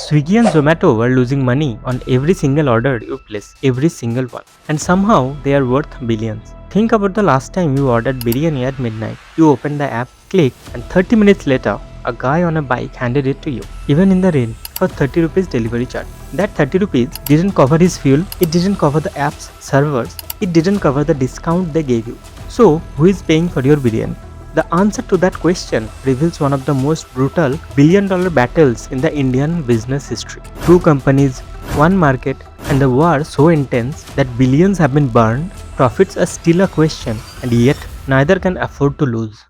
Swiggy and Zomato were losing money on every single order you place, every single one. And somehow they are worth billions. Think about the last time you ordered biryani at midnight. You opened the app, click, and 30 minutes later, a guy on a bike handed it to you, even in the rain, for 30 rupees delivery charge. That 30 rupees didn't cover his fuel, it didn't cover the app's servers, it didn't cover the discount they gave you. So, who is paying for your biryani? The answer to that question reveals one of the most brutal billion-dollar battles in the Indian business history. Two companies, one market, and the war so intense that billions have been burned, profits are still a question, and yet neither can afford to lose.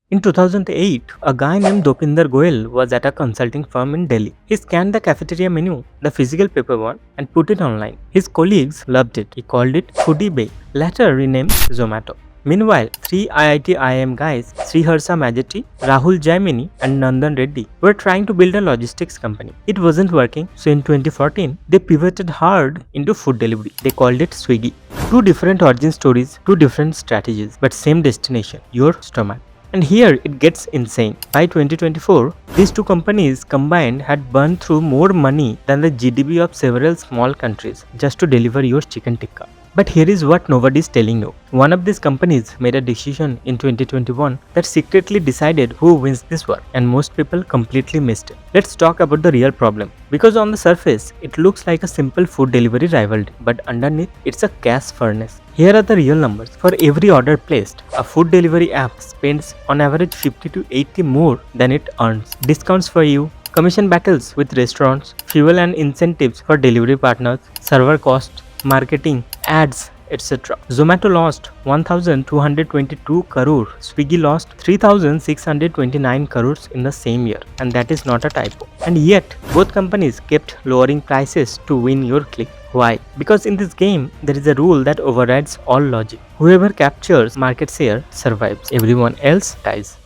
In 2008, a guy named Dopinder Goyal was at a consulting firm in Delhi. He scanned the cafeteria menu, the physical paper one, and put it online. His colleagues loved it. He called it Foodie Bay, later renamed Zomato. Meanwhile, three IIT IIM guys, Sriharsha Majety, Rahul Jaimini, and Nandan Reddy, were trying to build a logistics company. It wasn't working, so in 2014, they pivoted hard into food delivery. They called it Swiggy. Two different origin stories, two different strategies, but same destination, your stomach. And here it gets insane. By 2024, these two companies combined had burned through more money than the GDP of several small countries just to deliver your chicken tikka. But here is what nobody is telling you. One of these companies made a decision in 2021 that secretly decided who wins this war, and most people completely missed it. Let's talk about the real problem. Because on the surface, it looks like a simple food delivery rivalry, but underneath, it's a gas furnace. Here are the real numbers. For every order placed, a food delivery app spends on average 50 to 80 more than it earns. Discounts for you, commission battles with restaurants, fuel and incentives for delivery partners, server costs, marketing, ads, etc. Zomato lost 1,222 crore. Swiggy lost 3,629 crores in the same year, and that is not a typo. And yet, both companies kept lowering prices to win your click. Why? Because in this game, there is a rule that overrides all logic. Whoever captures market share survives. Everyone else dies.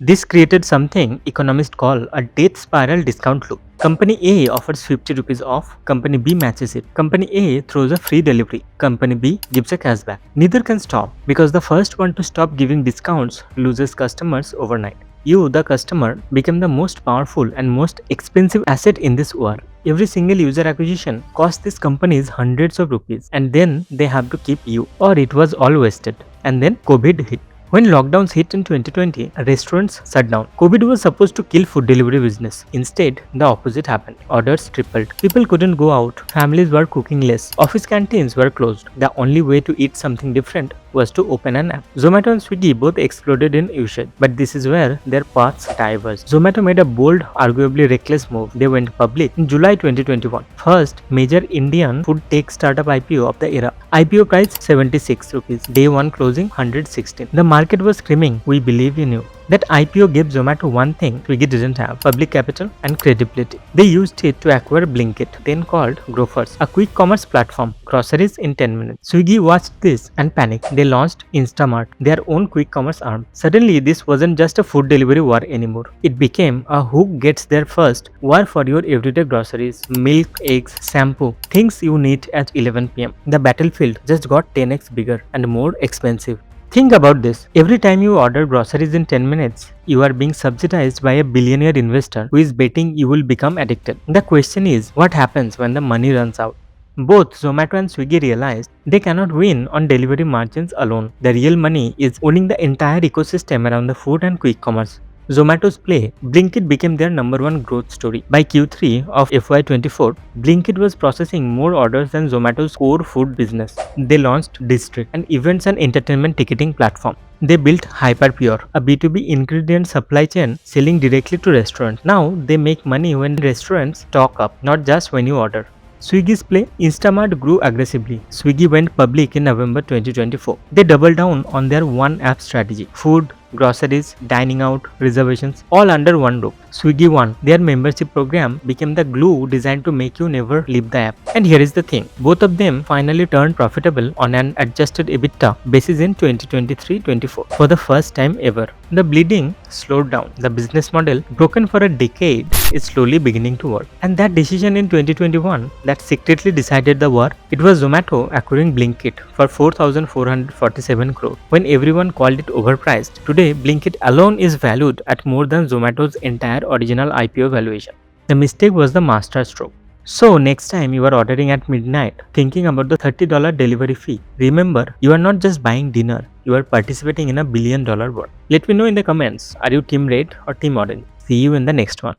This created something economists call a death spiral discount loop. Company A offers 50 rupees off, Company B matches it. Company A throws a free delivery, Company B gives a cashback. Neither can stop because the first one to stop giving discounts loses customers overnight. You, the customer, become the most powerful and most expensive asset in this war. Every single user acquisition costs these companies hundreds of rupees, and then they have to keep you, or it was all wasted. And then COVID hit. When lockdowns hit in 2020, restaurants shut down. COVID was supposed to kill food delivery business. Instead, the opposite happened. Orders tripled. People couldn't go out. Families were cooking less. Office canteens were closed. The only way to eat something different was to open an app. Zomato and Swiggy both exploded in usage, but this is where their paths diverged. Zomato made a bold, arguably reckless move. They went public in July 2021. First, major Indian food tech startup IPO of the era. IPO price 76 rupees. Day 1 closing 116. The market was screaming, "We believe in you." That IPO gave Zomato one thing Swiggy didn't have: public capital and credibility. They used it to acquire Blinkit, then called Crore, a quick commerce platform, groceries in 10 minutes. Swiggy watched this and panicked. They launched Instamart, their own quick commerce arm. Suddenly, this wasn't just a food delivery war anymore. It became a who gets there first war for your everyday groceries, milk, eggs, shampoo, things you need at 11 pm. The battlefield just got 10x bigger and more expensive. Think about this. Every time you order groceries in 10 minutes, you are being subsidized by a billionaire investor who is betting you will become addicted. The question is, what happens when the money runs out? Both Zomato and Swiggy realized they cannot win on delivery margins alone. The real money is owning the entire ecosystem around the food and quick commerce. Zomato's play, Blinkit became their number one growth story. By Q3 of FY24, Blinkit was processing more orders than Zomato's core food business. They launched District, an events and entertainment ticketing platform. They built Hyperpure, a B2B ingredient supply chain selling directly to restaurants. Now they make money when restaurants stock up, not just when you order. Swiggy's play, Instamart grew aggressively. Swiggy went public in November 2024. They doubled down on their one app strategy: food, groceries, dining out, reservations, all under one roof. Swiggy won. Their membership program became the glue designed to make you never leave the app. And here is the thing, both of them finally turned profitable on an adjusted EBITDA basis in 2023-24 for the first time ever. The bleeding slowed down. The business model, broken for a decade, is slowly beginning to work. And that decision in 2021 that secretly decided the war, it was Zomato acquiring Blinkit for 4,447 crore when everyone called it overpriced. Today, Blinkit alone is valued at more than Zomato's entire original IPO valuation. The mistake was the master stroke. So next time you are ordering at midnight thinking about the $30 delivery fee, remember you are not just buying dinner, you are participating in a $1 billion war. Let me know in the comments, are you team red or team orange? See you in the next one.